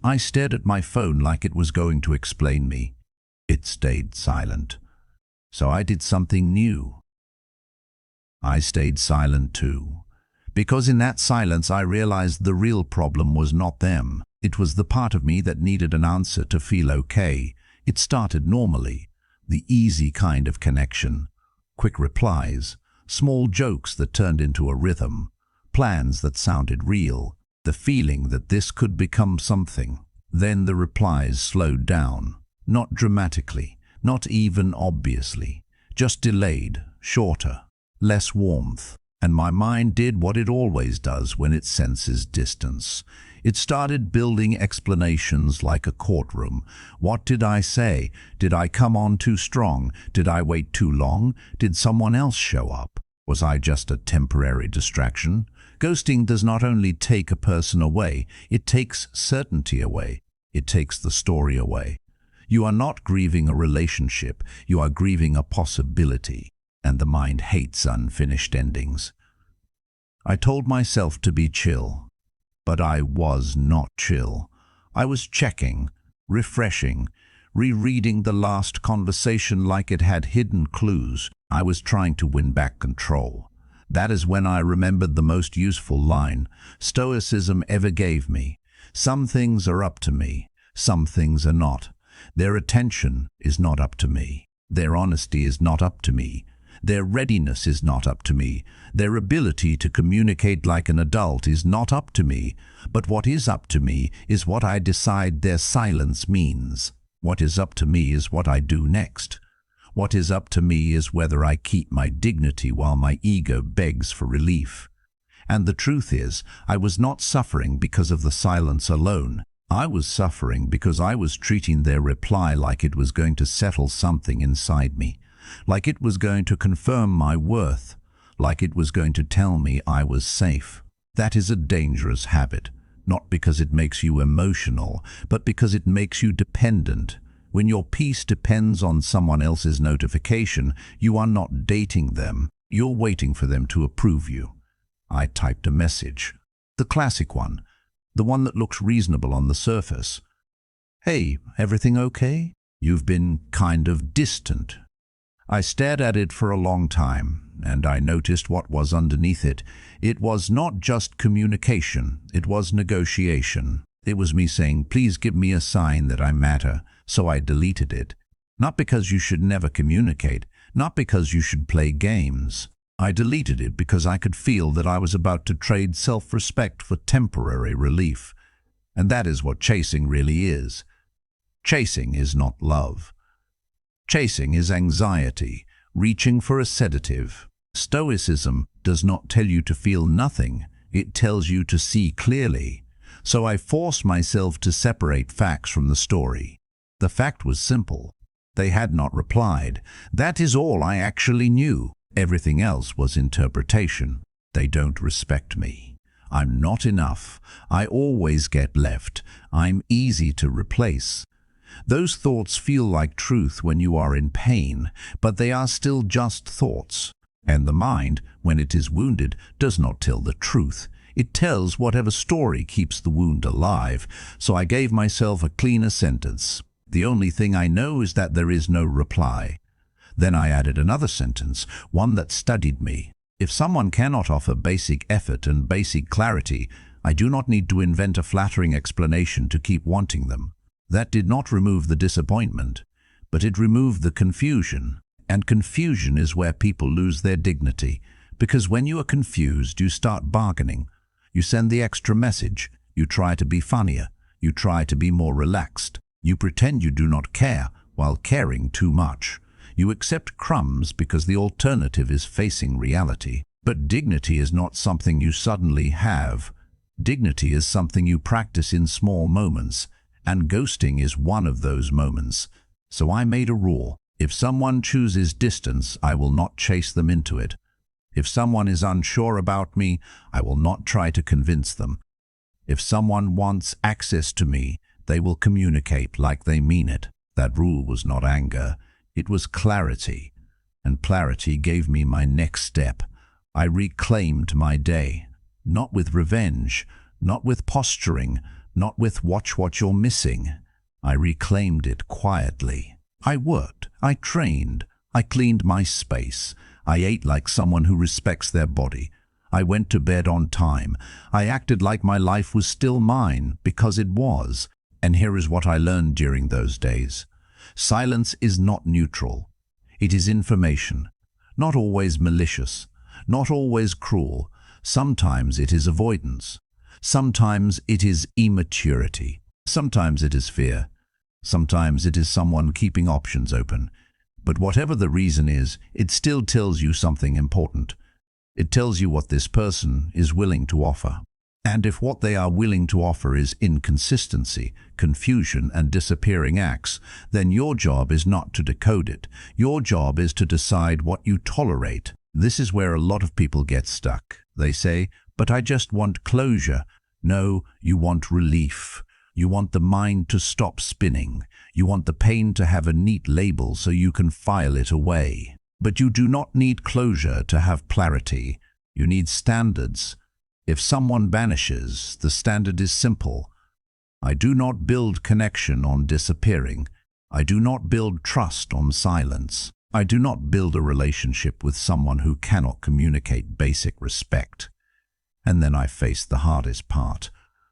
I stared at my phone like it was going to explain me. It stayed silent. So I did something new. I stayed silent too. Because in that silence I realized the real problem was not them. It was the part of me that needed an answer to feel okay. It started normally, the easy kind of connection. Quick replies, small jokes that turned into a rhythm, plans that sounded real, the feeling that this could become something. Then the replies slowed down, not dramatically, not even obviously, just delayed, shorter, less warmth. And my mind did what it always does when it senses distance. It started building explanations like a courtroom. What did I say? Did I come on too strong? Did I wait too long? Did someone else show up? Was I just a temporary distraction? Ghosting does not only take a person away, it takes certainty away. It takes the story away. You are not grieving a relationship, you are grieving a possibility. And the mind hates unfinished endings. I told myself to be chill, but I was not chill. I was checking, refreshing, rereading the last conversation like it had hidden clues. I was trying to win back control. That is when I remembered the most useful line Stoicism ever gave me. Some things are up to me, some things are not. Their attention is not up to me. Their honesty is not up to me. Their readiness is not up to me. Their ability to communicate like an adult is not up to me. But what is up to me is what I decide their silence means. What is up to me is what I do next. What is up to me is whether I keep my dignity while my ego begs for relief. And the truth is, I was not suffering because of the silence alone. I was suffering because I was treating their reply like it was going to settle something inside me. Like it was going to confirm my worth, like it was going to tell me I was safe. That is a dangerous habit, not because it makes you emotional, but because it makes you dependent. When your peace depends on someone else's notification, you are not dating them, you're waiting for them to approve you. I typed a message, the classic one, the one that looks reasonable on the surface. Hey, everything okay? You've been kind of distant. I stared at it for a long time, and I noticed what was underneath it. It was not just communication, it was negotiation. It was me saying, please give me a sign that I matter, so I deleted it. Not because you should never communicate, not because you should play games. I deleted it because I could feel that I was about to trade self-respect for temporary relief. And that is what chasing really is. Chasing is not love. Chasing is anxiety, reaching for a sedative. Stoicism does not tell you to feel nothing, it tells you to see clearly. So I forced myself to separate facts from the story. The fact was simple. They had not replied. That is all I actually knew. Everything else was interpretation. They don't respect me. I'm not enough. I always get left. I'm easy to replace. Those thoughts feel like truth when you are in pain, but they are still just thoughts. And the mind, when it is wounded, does not tell the truth. It tells whatever story keeps the wound alive. So I gave myself a cleaner sentence. The only thing I know is that there is no reply. Then I added another sentence, one that studied me. If someone cannot offer basic effort and basic clarity, I do not need to invent a flattering explanation to keep wanting them. That did not remove the disappointment, but it removed the confusion. And confusion is where people lose their dignity, because when you are confused, you start bargaining. You send the extra message. You try to be funnier. You try to be more relaxed. You pretend you do not care while caring too much. You accept crumbs because the alternative is facing reality. But dignity is not something you suddenly have. Dignity is something you practice in small moments. And ghosting is one of those moments. So I made a rule. If someone chooses distance, I will not chase them into it. If someone is unsure about me, I will not try to convince them. If someone wants access to me, they will communicate like they mean it. That rule was not anger. It was clarity. And clarity gave me my next step. I reclaimed my day. Not with revenge, not with posturing, not with "watch what you're missing." I reclaimed it quietly. I worked, I trained, I cleaned my space. I ate like someone who respects their body. I went to bed on time. I acted like my life was still mine, because it was. And here is what I learned during those days. Silence is not neutral. It is information. Not always malicious, not always cruel. Sometimes it is avoidance. Sometimes it is immaturity. Sometimes it is fear. Sometimes it is someone keeping options open. But whatever the reason is, it still tells you something important. It tells you what this person is willing to offer. And if what they are willing to offer is inconsistency, confusion, and disappearing acts, then your job is not to decode it. Your job is to decide what you tolerate. This is where a lot of people get stuck. They say, "But I just want closure." No, you want relief. You want the mind to stop spinning. You want the pain to have a neat label so you can file it away. But you do not need closure to have clarity. You need standards. If someone vanishes, the standard is simple. I do not build connection on disappearing. I do not build trust on silence. I do not build a relationship with someone who cannot communicate basic respect. And then I face the hardest part.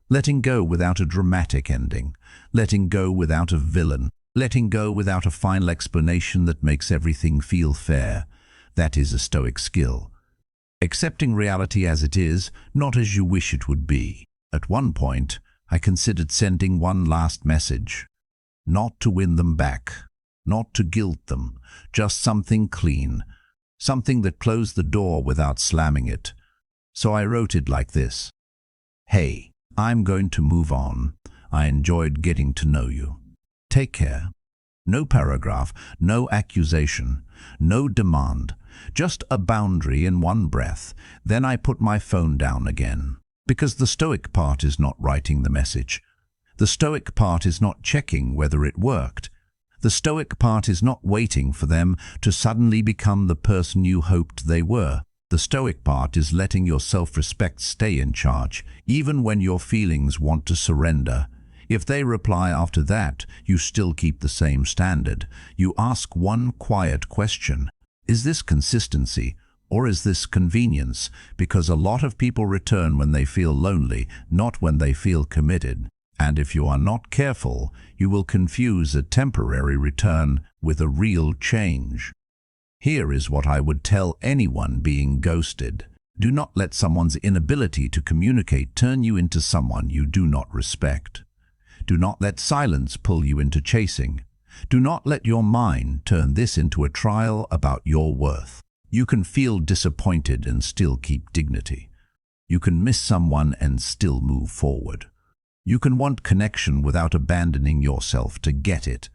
Letting go without a dramatic ending. Letting go without a villain. Letting go without a final explanation that makes everything feel fair. That is a Stoic skill. Accepting reality as it is, not as you wish it would be. At one point, I considered sending one last message. Not to win them back. Not to guilt them. Just something clean. Something that closed the door without slamming it. So I wrote it like this. "Hey, I'm going to move on. I enjoyed getting to know you. Take care." No paragraph, no accusation, no demand, just a boundary in one breath. Then I put my phone down again. Because the Stoic part is not writing the message. The Stoic part is not checking whether it worked. The Stoic part is not waiting for them to suddenly become the person you hoped they were. The Stoic part is letting your self-respect stay in charge, even when your feelings want to surrender. If they reply after that, you still keep the same standard. You ask one quiet question. Is this consistency, or is this convenience? Because a lot of people return when they feel lonely, not when they feel committed. And if you are not careful, you will confuse a temporary return with a real change. Here is what I would tell anyone being ghosted. Do not let someone's inability to communicate turn you into someone you do not respect. Do not let silence pull you into chasing. Do not let your mind turn this into a trial about your worth. You can feel disappointed and still keep dignity. You can miss someone and still move forward. You can want connection without abandoning yourself to get it.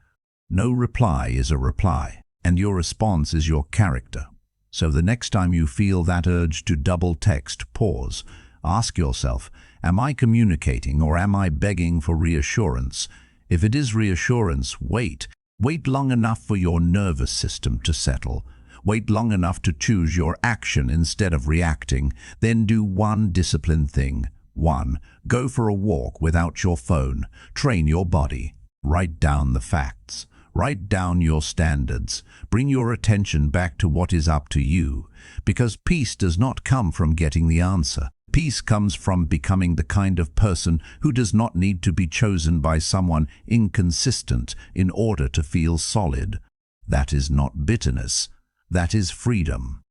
No reply is a reply, and your response is your character. So the next time you feel that urge to double text, pause. Ask yourself, am I communicating or am I begging for reassurance? If it is reassurance, wait. Wait long enough for your nervous system to settle. Wait long enough to choose your action instead of reacting. Then do one disciplined thing. 1. Go for a walk without your phone. Train your body. Write down the facts. Write down your standards. Bring your attention back to what is up to you. Because peace does not come from getting the answer. Peace comes from becoming the kind of person who does not need to be chosen by someone inconsistent in order to feel solid. That is not bitterness. That is freedom.